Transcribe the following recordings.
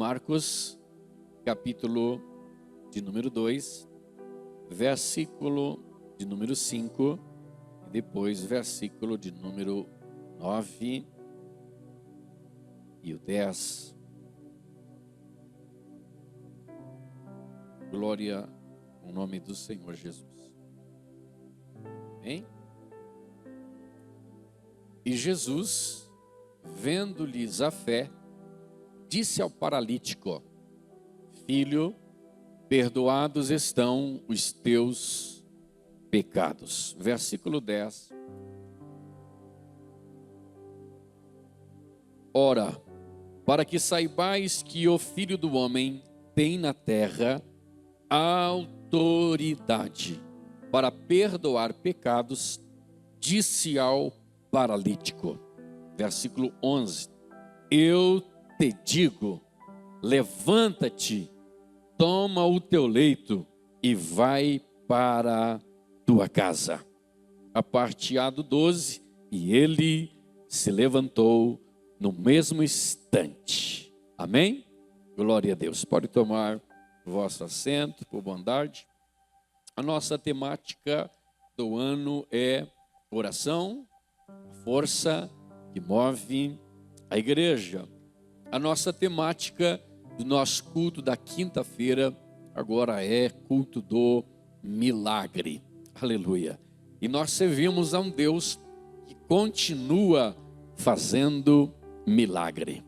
Marcos, capítulo de número 2, versículo de número 5, e depois versículo de número 9 e o 10. Glória ao nome do Senhor Jesus. Amém? E Jesus, vendo-lhes a fé, disse ao paralítico: Filho, perdoados estão os teus pecados. Versículo 10. Ora, para que saibais que o Filho do Homem tem na terra autoridade para perdoar pecados, disse ao paralítico. Versículo 11. Eu te digo, levanta-te, toma o teu leito e vai para tua casa. A parte A do 12, e ele se levantou no mesmo instante. Amém? Glória a Deus. Pode tomar o vosso assento, por bondade. A nossa temática do ano é oração, a força que move a igreja. A nossa temática do nosso culto da quinta-feira agora é culto do milagre. Aleluia. E nós servimos a um Deus que continua fazendo milagre.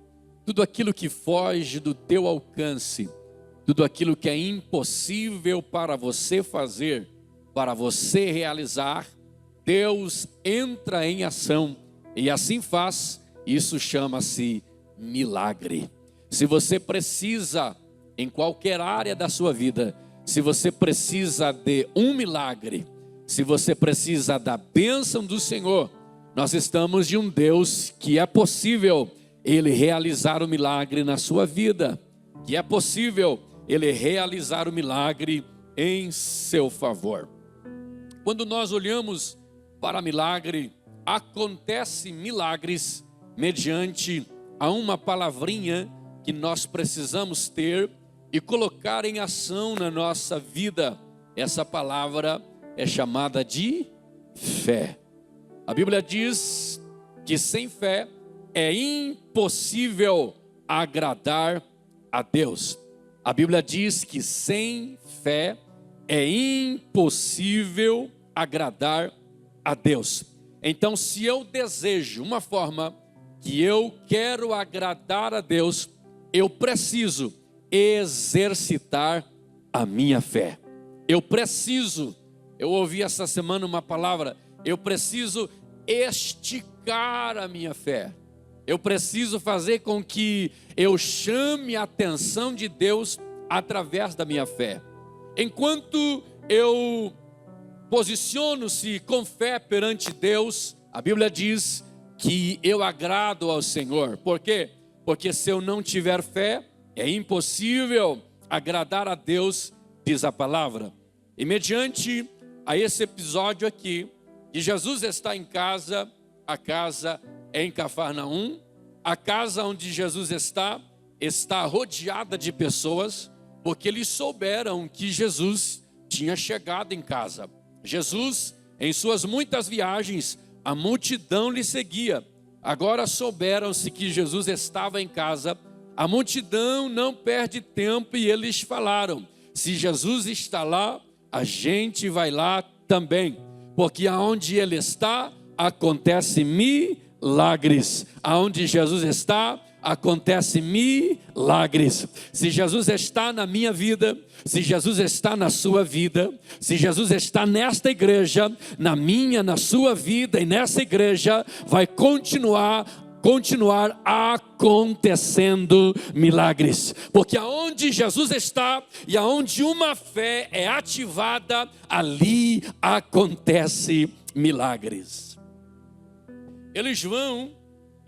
Tudo aquilo que foge do teu alcance, tudo aquilo que é impossível para você fazer, para você realizar, Deus entra em ação e assim faz. Isso chama-se milagre. Se você precisa, em qualquer área da sua vida, se você precisa de um milagre, se você precisa da bênção do Senhor, nós estamos de um Deus que é possível Ele realizar o milagre na sua vida, que é possível Ele realizar o milagre em seu favor. Quando nós olhamos para milagre, acontece milagres mediante a uma palavrinha que nós precisamos ter e colocar em ação na nossa vida. Essa palavra é chamada de fé. A Bíblia diz que sem fé é impossível agradar a Deus. A Bíblia diz que sem fé é impossível agradar a Deus. Então, se eu desejo uma forma que eu quero agradar a Deus, eu preciso exercitar a minha fé. Eu ouvi essa semana uma palavra, eu preciso esticar a minha fé. Eu preciso fazer com que eu chame a atenção de Deus através da minha fé. Enquanto eu posiciono-se com fé perante Deus, a Bíblia diz que eu agrado ao Senhor. Por quê? Porque se eu não tiver fé, é impossível agradar a Deus, diz a palavra. E mediante a esse episódio aqui, que Jesus está em casa, a casa é em Cafarnaum, a casa onde Jesus está rodeada de pessoas, porque eles souberam que Jesus tinha chegado em casa. Jesus, em suas muitas viagens, a multidão lhe seguia. Agora souberam-se que Jesus estava em casa, a multidão não perde tempo e eles falaram: se Jesus está lá, a gente vai lá também, porque aonde ele está, acontece milagres. Aonde Jesus está, acontece milagres. Se Jesus está na minha vida, se Jesus está na sua vida, se Jesus está nesta igreja, na minha, na sua vida e nessa igreja, vai continuar acontecendo milagres, porque aonde Jesus está e aonde uma fé é ativada, ali acontece milagres. Eles vão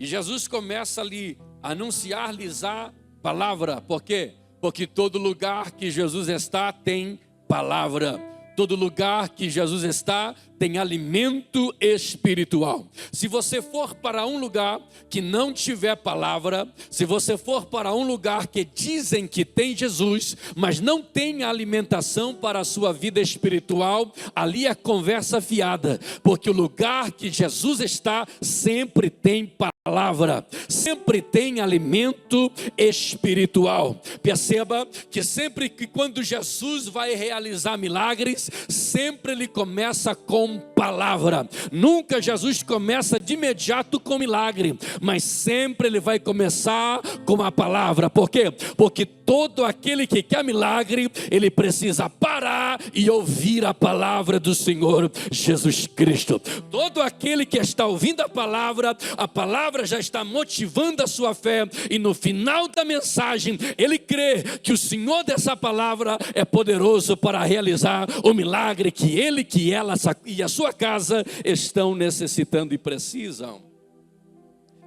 e Jesus começa ali a anunciar-lhes a palavra. Por quê? Porque todo lugar que Jesus está tem palavra. Todo lugar que Jesus está, tem alimento espiritual. Se você for para um lugar que não tiver palavra, se você for para um lugar que dizem que tem Jesus, mas não tem alimentação para a sua vida espiritual, ali é conversa fiada, porque o lugar que Jesus está sempre tem palavra, sempre tem alimento espiritual. Perceba que sempre que quando Jesus vai realizar milagres, sempre ele começa com palavra. Nunca Jesus começa de imediato com milagre, mas sempre ele vai começar com a palavra. Por quê? Porque todo aquele que quer milagre, ele precisa parar e ouvir a palavra do Senhor Jesus Cristo. Todo aquele que está ouvindo a palavra já está motivando a sua fé, e no final da mensagem, ele crê que o Senhor dessa palavra é poderoso para realizar o milagre que ele, que ela e a sua casa estão necessitando e precisam.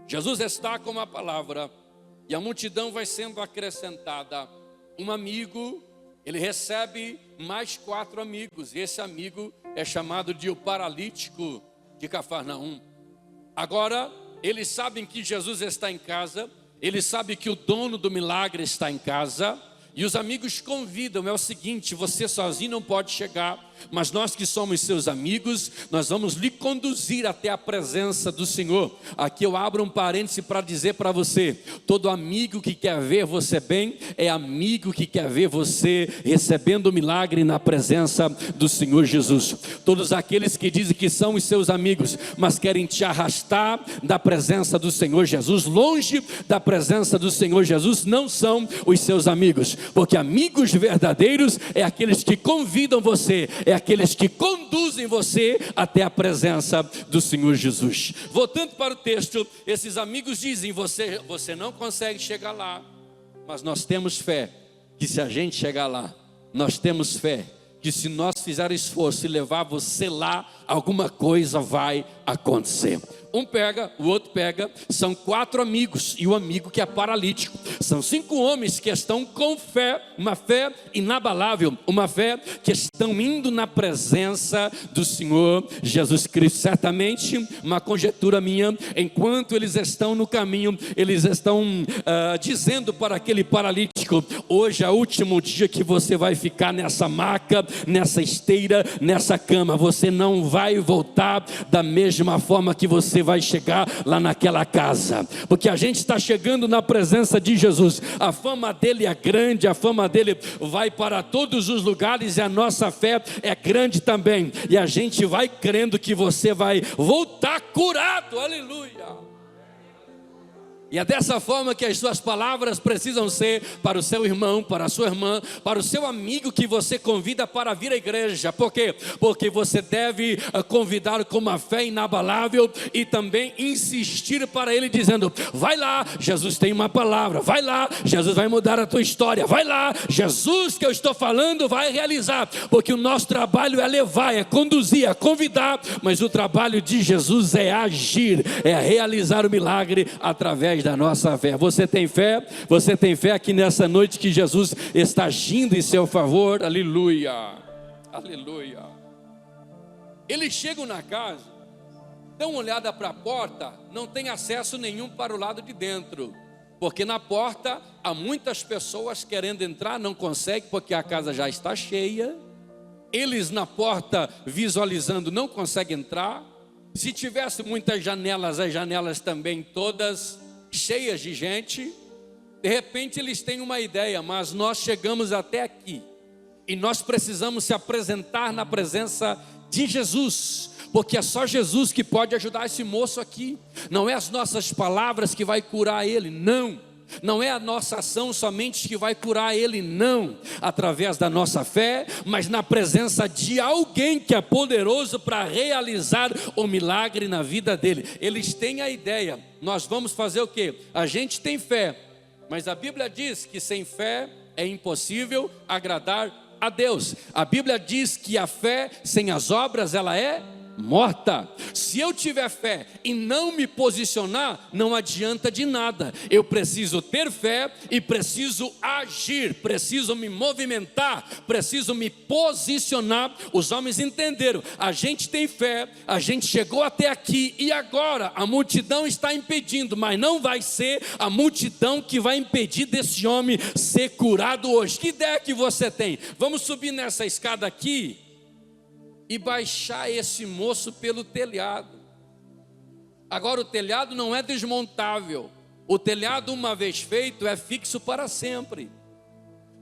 Jesus está com a palavra, e a multidão vai sendo acrescentada. Um amigo, ele recebe mais 4 amigos, e esse amigo é chamado de o paralítico de Cafarnaum. Agora, eles sabem que Jesus está em casa, eles sabem que o dono do milagre está em casa, e os amigos convidam. É o seguinte: você sozinho não pode chegar, mas nós que somos seus amigos, nós vamos lhe conduzir até a presença do Senhor. Aqui eu abro um parêntese para dizer para você: todo amigo que quer ver você bem, é amigo que quer ver você recebendo o milagre na presença do Senhor Jesus. Todos aqueles que dizem que são os seus amigos, mas querem te arrastar da presença do Senhor Jesus, longe da presença do Senhor Jesus, não são os seus amigos, porque amigos verdadeiros é aqueles que convidam você, é aqueles que conduzem você até a presença do Senhor Jesus. Voltando para o texto, esses amigos dizem: você não consegue chegar lá, mas nós temos fé que se a gente chegar lá, nós temos fé que se nós fizermos esforço e levar você lá, alguma coisa vai acontecer. Um pega, o outro pega, são 4 amigos, e o amigo que é paralítico. São 5 homens que estão com fé, uma fé inabalável, uma fé que estão indo na presença do Senhor Jesus Cristo. Certamente, uma conjectura minha, enquanto eles estão no caminho, eles estão dizendo para aquele paralítico: hoje é o último dia que você vai ficar nessa maca, nessa esteira, nessa cama. Você não vai voltar da mesma forma que você vai chegar lá naquela casa, porque a gente está chegando na presença de Jesus. A fama dele é grande, a fama dele vai para todos os lugares, e a nossa fé é grande também, e a gente vai crendo que você vai voltar curado. Aleluia! E é dessa forma que as suas palavras precisam ser para o seu irmão, para a sua irmã, para o seu amigo que você convida para vir à igreja. Por quê? Porque você deve convidar com uma fé inabalável e também insistir para ele, dizendo: vai lá, Jesus tem uma palavra, vai lá, Jesus vai mudar a tua história, vai lá, Jesus que eu estou falando vai realizar. Porque o nosso trabalho é levar, é conduzir, é convidar, mas o trabalho de Jesus é agir, é realizar o milagre através da nossa fé. Você tem fé? Você tem fé aqui nessa noite que Jesus está agindo em seu favor? Aleluia, aleluia. Eles chegam na casa, dão uma olhada para a porta, não tem acesso nenhum para o lado de dentro, porque na porta há muitas pessoas querendo entrar, não conseguem porque a casa já está cheia. Eles na porta visualizando não conseguem entrar. Se tivesse muitas janelas, as janelas também todas cheias de gente. De repente eles têm uma ideia: mas nós chegamos até aqui e nós precisamos se apresentar na presença de Jesus, porque é só Jesus que pode ajudar esse moço aqui. Não é as nossas palavras que vai curar ele, não é a nossa ação somente que vai curar ele, não. Através da nossa fé, mas na presença de alguém que é poderoso para realizar o milagre na vida dele. Eles têm a ideia: nós vamos fazer o quê? A gente tem fé, mas a Bíblia diz que sem fé é impossível agradar a Deus. A Bíblia diz que a fé sem as obras, ela é morta. Se eu tiver fé e não me posicionar, não adianta de nada. Eu preciso ter fé e preciso agir, preciso me movimentar, preciso me posicionar. Os homens entenderam, a gente tem fé, a gente chegou até aqui e agora a multidão está impedindo, mas não vai ser a multidão que vai impedir desse homem ser curado hoje. Que ideia que você tem? Vamos subir nessa escada aqui e baixar esse moço pelo telhado. Agora o telhado não é desmontável. O telhado, uma vez feito, é fixo para sempre.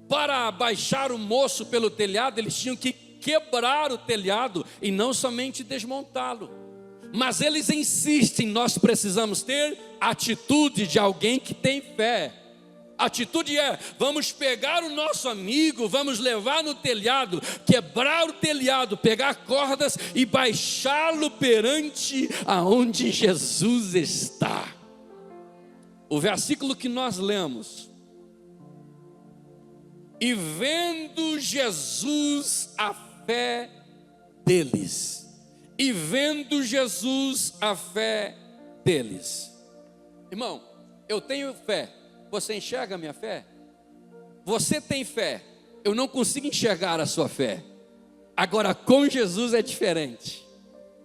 Para baixar o moço pelo telhado, eles tinham que quebrar o telhado e não somente desmontá-lo. Mas eles insistem, nós precisamos ter atitude de alguém que tem fé. A atitude é, vamos pegar o nosso amigo, vamos levar no telhado, quebrar o telhado, pegar cordas e baixá-lo perante aonde Jesus está. O versículo que nós lemos: e vendo Jesus a fé deles, e vendo Jesus a fé deles. Irmão, eu tenho fé. Você enxerga a minha fé? Você tem fé, eu não consigo enxergar a sua fé. Agora com Jesus é diferente.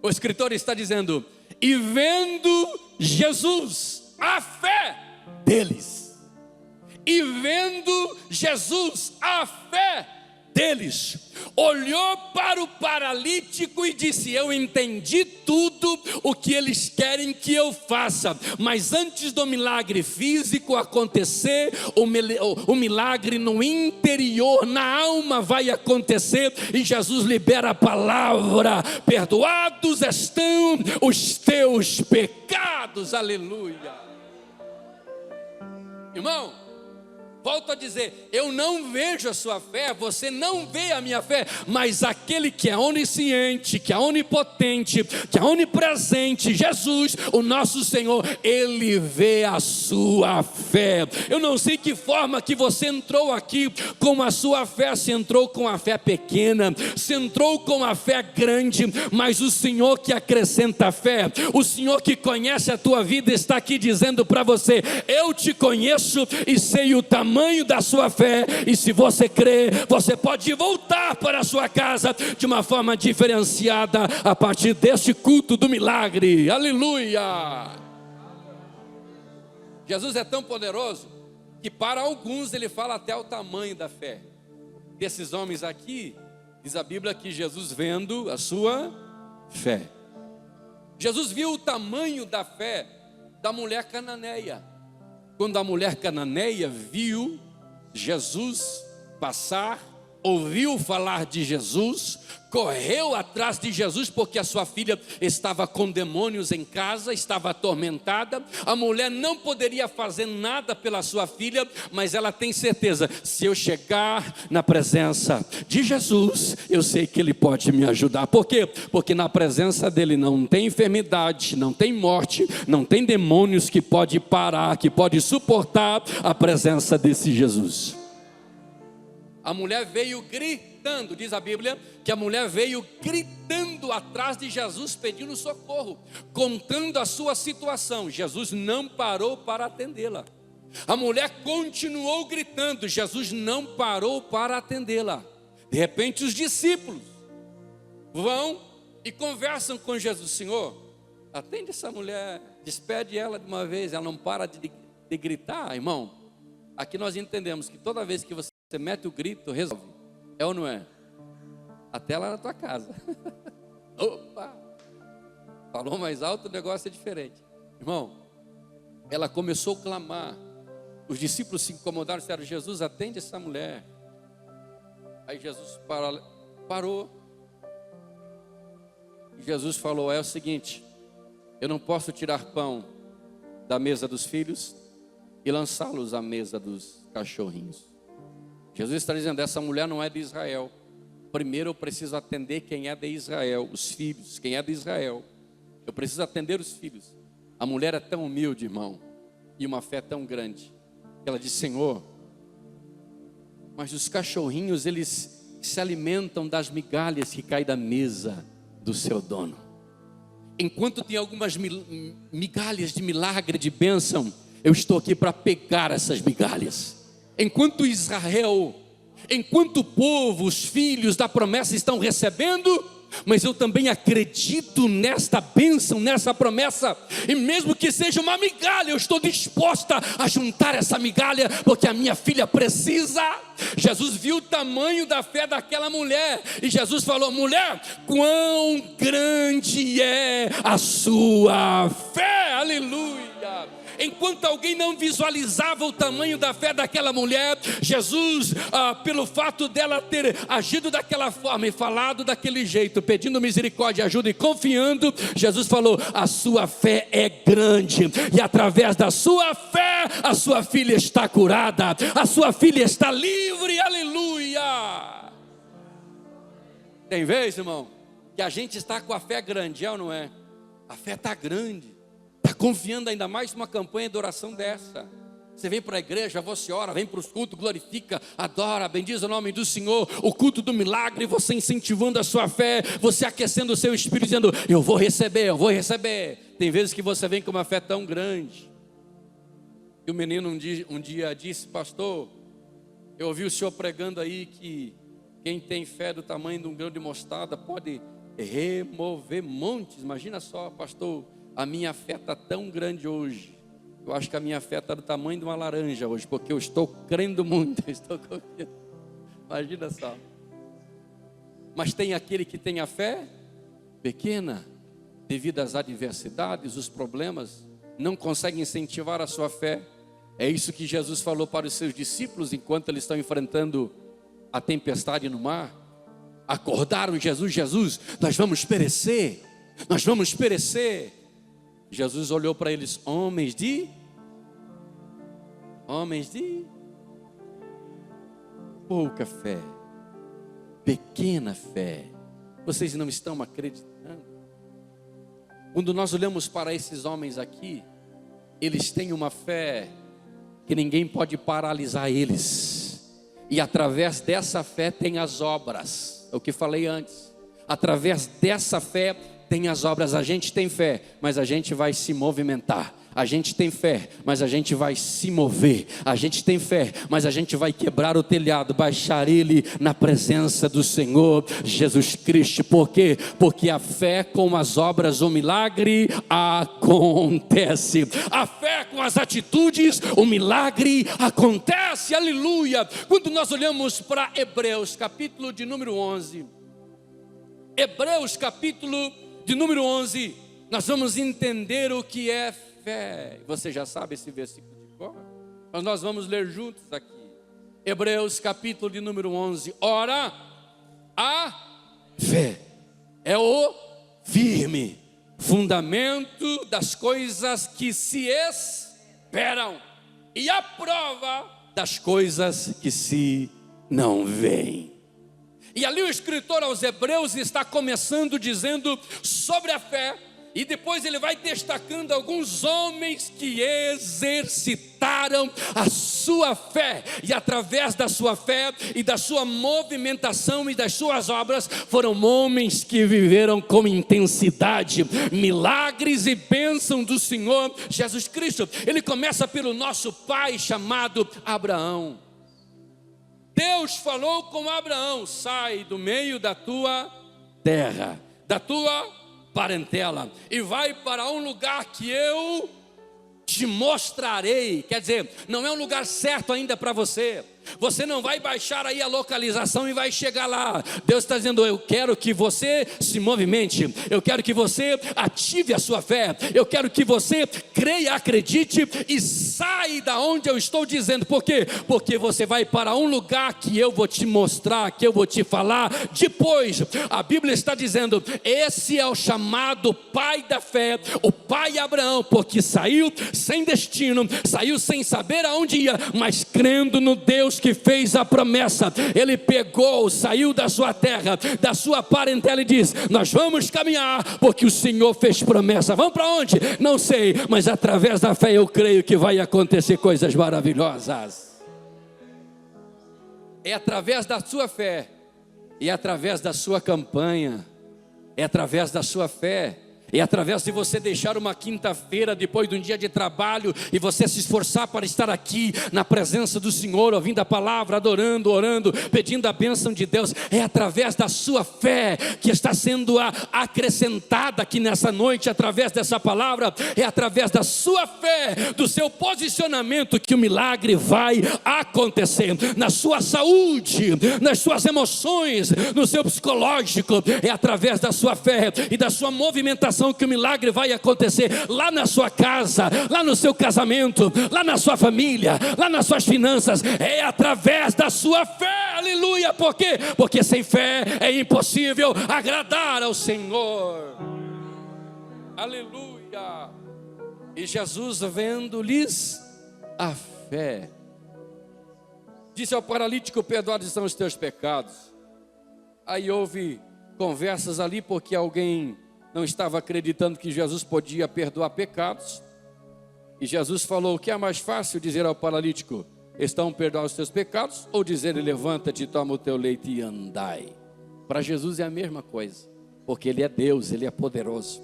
O escritor está dizendo, e vendo Jesus a fé deles, e vendo Jesus a fé deles, olhou para o paralítico e disse, eu entendi tudo o que eles querem que eu faça, mas antes do milagre físico acontecer, o milagre no interior, na alma vai acontecer, e Jesus libera a palavra, perdoados estão os teus pecados, aleluia. Irmão, volto a dizer, eu não vejo a sua fé, você não vê a minha fé, mas aquele que é onisciente, que é onipotente, que é onipresente, Jesus, o nosso Senhor, Ele vê a sua fé. Eu não sei que forma que você entrou aqui com a sua fé, se entrou com a fé pequena, se entrou com a fé grande, mas o Senhor que acrescenta a fé, o Senhor que conhece a tua vida, está aqui dizendo para você, eu te conheço e sei o tamanho da sua fé, e se você crer, você pode voltar para a sua casa de uma forma diferenciada a partir deste culto do milagre, aleluia. Jesus é tão poderoso que para alguns ele fala até o tamanho da fé desses homens aqui. Diz a Bíblia que Jesus vendo a sua fé, Jesus viu o tamanho da fé da mulher cananeia. Quando a mulher cananeia viu Jesus passar, ouviu falar de Jesus, correu atrás de Jesus, porque a sua filha estava com demônios em casa, estava atormentada. A mulher não poderia fazer nada pela sua filha, mas ela tem certeza, se eu chegar na presença de Jesus, eu sei que Ele pode me ajudar. Por quê? Porque na presença dEle não tem enfermidade, não tem morte, não tem demônios que pode parar, que pode suportar a presença desse Jesus. A mulher veio gritando, diz a Bíblia, que a mulher veio gritando atrás de Jesus, pedindo socorro, contando a sua situação. Jesus não parou para atendê-la. A mulher continuou gritando, Jesus não parou para atendê-la. De repente os discípulos vão e conversam com Jesus. Senhor, atende essa mulher, despede ela de uma vez, ela não para de gritar. Irmão, aqui nós entendemos que toda vez que você mete o grito, resolve. É ou não é? Até lá na tua casa. Opa! Falou mais alto, o negócio é diferente. Irmão, ela começou a clamar. Os discípulos se incomodaram e disseram, Jesus, atende essa mulher. Aí Jesus parou. E Jesus falou, é o seguinte, eu não posso tirar pão da mesa dos filhos e lançá-los à mesa dos cachorrinhos. Jesus está dizendo, essa mulher não é de Israel. Primeiro eu preciso atender quem é de Israel, os filhos, quem é de Israel. Eu preciso atender os filhos. A mulher é tão humilde, irmão, e uma fé tão grande, que ela diz, Senhor, mas os cachorrinhos, eles se alimentam das migalhas que caem da mesa do seu dono. Enquanto tem algumas migalhas de milagre, de bênção, eu estou aqui para pegar essas migalhas. Enquanto Israel, enquanto o povo, os filhos da promessa estão recebendo, mas eu também acredito nesta bênção, nessa promessa, e mesmo que seja uma migalha, eu estou disposta a juntar essa migalha, porque a minha filha precisa. Jesus viu o tamanho da fé daquela mulher, e Jesus falou: mulher, quão grande é a sua fé, aleluia. Enquanto alguém não visualizava o tamanho da fé daquela mulher, Jesus, pelo fato dela ter agido daquela forma e falado daquele jeito, pedindo misericórdia, ajuda e confiando, Jesus falou: a sua fé é grande, e através da sua fé, a sua filha está curada, a sua filha está livre, aleluia. Tem vez, irmão, que a gente está com a fé grande, é ou não é? A fé está grande, está confiando ainda mais numa campanha de oração dessa. Você vem para a igreja, você ora, vem para os cultos, glorifica, adora, bendiz o nome do Senhor, o culto do milagre, você incentivando a sua fé, você aquecendo o seu espírito, dizendo: eu vou receber, eu vou receber. Tem vezes que você vem com uma fé tão grande, e o menino um dia disse: pastor, eu ouvi o senhor pregando aí que quem tem fé do tamanho de um grão de mostarda pode remover montes. Imagina só, pastor, a minha fé está tão grande hoje, eu acho que a minha fé está do tamanho de uma laranja hoje, porque eu estou crendo muito, eu estou confiando. Imagina só. Mas tem aquele que tem a fé pequena, devido às adversidades, os problemas, não consegue incentivar a sua fé. É isso que Jesus falou para os seus discípulos enquanto eles estão enfrentando a tempestade no mar. Acordaram Jesus, nós vamos perecer, nós vamos perecer. Jesus olhou para eles: homens de pouca fé, pequena fé, vocês não estão acreditando? Quando nós olhamos para esses homens aqui, eles têm uma fé que ninguém pode paralisar eles, e através dessa fé tem as obras, é o que falei antes, através dessa fé tem as obras. A gente tem fé, mas a gente vai se movimentar. A gente tem fé, mas a gente vai se mover. A gente tem fé, mas a gente vai quebrar o telhado, baixar ele na presença do Senhor Jesus Cristo. Por quê? Porque a fé com as obras, o milagre acontece. A fé com as atitudes, o milagre acontece, aleluia. Quando nós olhamos para Hebreus, capítulo de número 11, Hebreus capítulo de número 11, nós vamos entender o que é fé. Você já sabe esse versículo de cor? Mas nós vamos ler juntos aqui. Hebreus capítulo de número 11. Ora, a fé é o firme fundamento das coisas que se esperam e a prova das coisas que se não veem. E ali o escritor aos Hebreus está começando dizendo sobre a fé, e depois ele vai destacando alguns homens que exercitaram a sua fé, e através da sua fé e da sua movimentação e das suas obras, foram homens que viveram com intensidade milagres e bênção do Senhor Jesus Cristo. Ele começa pelo nosso pai chamado Abraão. Deus falou com Abraão: sai do meio da tua terra, da tua parentela, e vai para um lugar que eu te mostrarei. Quer dizer, não é um lugar certo ainda para você. Você não vai baixar aí a localização e vai chegar lá. Deus está dizendo: eu quero que você se movimente, eu quero que você ative a sua fé, eu quero que você creia, acredite e saia da onde eu estou dizendo. Por quê? Porque você vai para um lugar que eu vou te mostrar, que eu vou te falar. Depois, a Bíblia está dizendo: esse é o chamado pai da fé, o pai Abraão, porque saiu sem destino, saiu sem saber aonde ia, mas crendo no Deus que fez a promessa. Ele pegou, saiu da sua terra, da sua parentela e diz: nós vamos caminhar, porque o Senhor fez promessa. Vamos para onde? Não sei, mas através da fé eu creio que vai acontecer coisas maravilhosas. É através da sua fé, e é através da sua campanha, é através da sua fé É através de você deixar uma quinta-feira depois de um dia de trabalho e você se esforçar para estar aqui na presença do Senhor, ouvindo a palavra, adorando, orando, pedindo a bênção de Deus. É através da sua fé que está sendo acrescentada aqui nessa noite, através dessa palavra. É através da sua fé, do seu posicionamento, que o milagre vai acontecer na sua saúde, nas suas emoções, no seu psicológico. É através da sua fé e da sua movimentação que o milagre vai acontecer lá na sua casa, lá no seu casamento, lá na sua família, lá nas suas finanças. É através da sua fé, aleluia. Por quê? Porque sem fé é impossível agradar ao Senhor, aleluia. E Jesus, vendo-lhes a fé, disse ao paralítico: perdoados são os teus pecados. Aí houve conversas ali, porque alguém não estava acreditando que Jesus podia perdoar pecados. E Jesus falou: o que é mais fácil, dizer ao paralítico: estão perdoados os teus pecados, ou dizer: levanta-te, toma o teu leito e andai? Para Jesus é a mesma coisa, porque Ele é Deus, Ele é poderoso.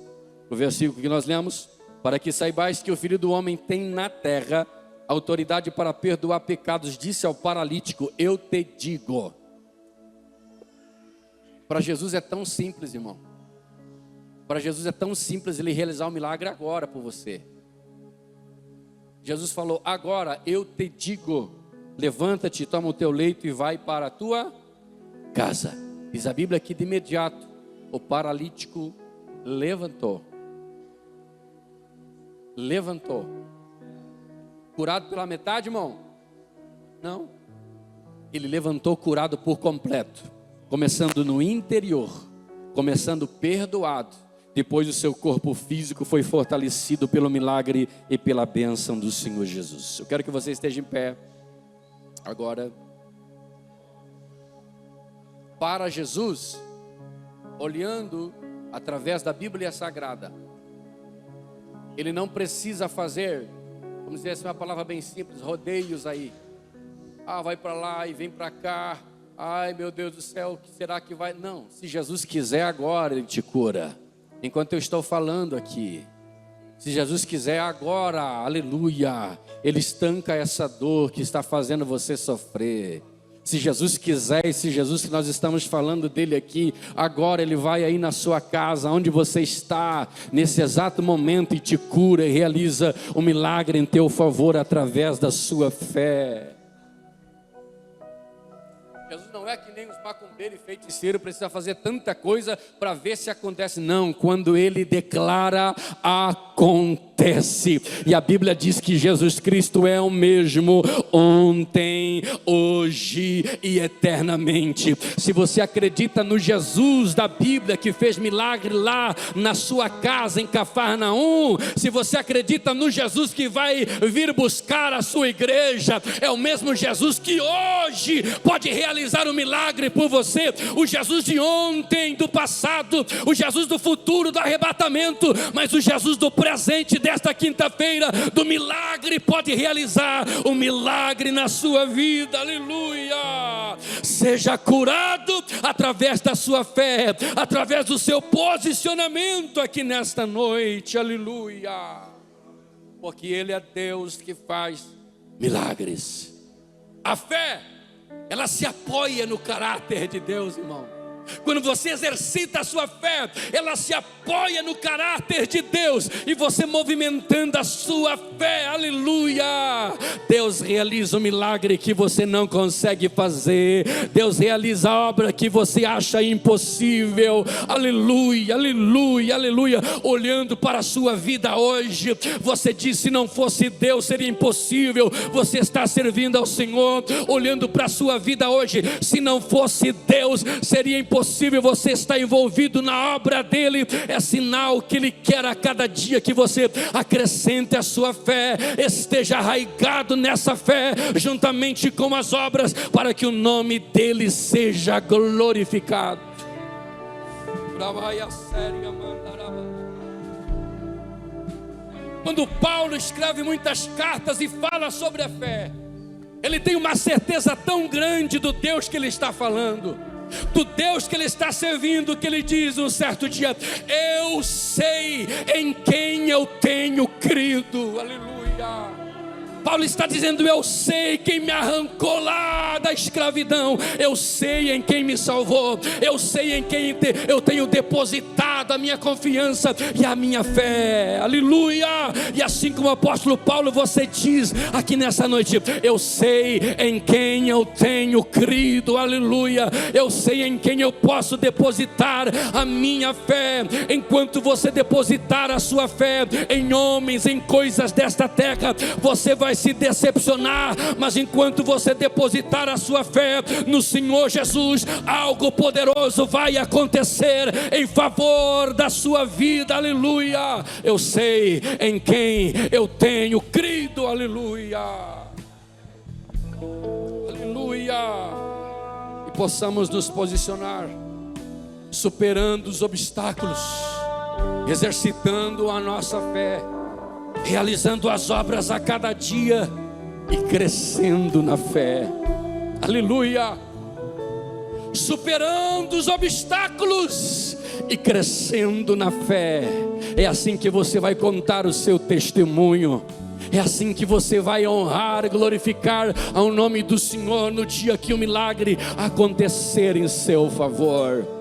O versículo que nós lemos: para que saibais que o Filho do Homem tem na terra autoridade para perdoar pecados, disse ao paralítico: eu te digo. Para Jesus é tão simples, irmão. Para Jesus é tão simples Ele realizar o milagre agora por você. Jesus falou: agora eu te digo, levanta-te, toma o teu leito e vai para a tua casa. Diz a Bíblia que de imediato o paralítico levantou. Curado pela metade, irmão? Não. Ele levantou curado por completo, começando no interior, começando perdoado. Depois o seu corpo físico foi fortalecido pelo milagre e pela bênção do Senhor Jesus. Eu quero que você esteja em pé agora. Para Jesus, olhando através da Bíblia Sagrada, Ele não precisa fazer, vamos dizer assim, uma palavra bem simples, rodeios aí. Vai para lá e vem para cá. Ai, meu Deus do céu, o que será que vai? Não, se Jesus quiser agora, Ele te cura. Enquanto eu estou falando aqui, se Jesus quiser agora, aleluia, Ele estanca essa dor que está fazendo você sofrer. Se Jesus quiser, e se Jesus que nós estamos falando dele aqui, agora Ele vai aí na sua casa, onde você está, nesse exato momento, e te cura e realiza um milagre em teu favor através da sua fé. Jesus não é que nem os macumbeiros e feiticeiros, precisa fazer tanta coisa para ver se acontece. Não, quando Ele declara, acontece. E a Bíblia diz que Jesus Cristo é o mesmo ontem, hoje e eternamente. Se você acredita no Jesus da Bíblia que fez milagre lá na sua casa em Cafarnaum, se você acredita no Jesus que vai vir buscar a sua igreja, é o mesmo Jesus que hoje pode realizar um milagre por você. O Jesus de ontem, do passado, o Jesus do futuro, do arrebatamento, mas o Jesus do presente, desta quinta-feira, do milagre, pode realizar um milagre na sua vida, aleluia. Seja curado através da sua fé, através do seu posicionamento aqui nesta noite, aleluia, porque Ele é Deus que faz milagres. A fé, ela se apoia no caráter de Deus, irmão. Quando você exercita a sua fé, ela se apoia no caráter de Deus. E você movimentando a sua fé, aleluia, Deus realiza um milagre que você não consegue fazer. Deus realiza a obra que você acha impossível. Aleluia, aleluia, aleluia. Olhando para a sua vida hoje, você diz: se não fosse Deus seria impossível. Você está servindo ao Senhor, olhando para a sua vida hoje, se não fosse Deus seria impossível. Você está envolvido na obra dele. É sinal que Ele quer a cada dia que você acrescente a sua fé, esteja arraigado nessa fé, juntamente com as obras, para que o nome dele seja glorificado. Quando Paulo escreve muitas cartas e fala sobre a fé, ele tem uma certeza tão grande do Deus que ele está falando, do Deus que ele está servindo, que ele diz um certo dia: eu sei em quem eu tenho crido. Aleluia. Paulo está dizendo: eu sei quem me arrancou lá da escravidão, eu sei em quem me salvou, eu sei em quem eu tenho depositado a minha confiança e a minha fé. Aleluia. E assim como o apóstolo Paulo, você diz aqui nessa noite: eu sei em quem eu tenho crido. Aleluia. Eu sei em quem eu posso depositar a minha fé. Enquanto você depositar a sua fé em homens, em coisas desta terra, você vai se decepcionar. Mas enquanto você depositar a sua fé no Senhor Jesus, algo poderoso vai acontecer em favor da sua vida. Aleluia. Eu sei em quem eu tenho crido. Aleluia. Aleluia. E possamos nos posicionar, superando os obstáculos, exercitando a nossa fé, realizando as obras a cada dia e crescendo na fé. Aleluia. Superando os obstáculos e crescendo na fé. É assim que você vai contar o seu testemunho. É assim que você vai honrar e glorificar ao nome do Senhor no dia que o milagre acontecer em seu favor.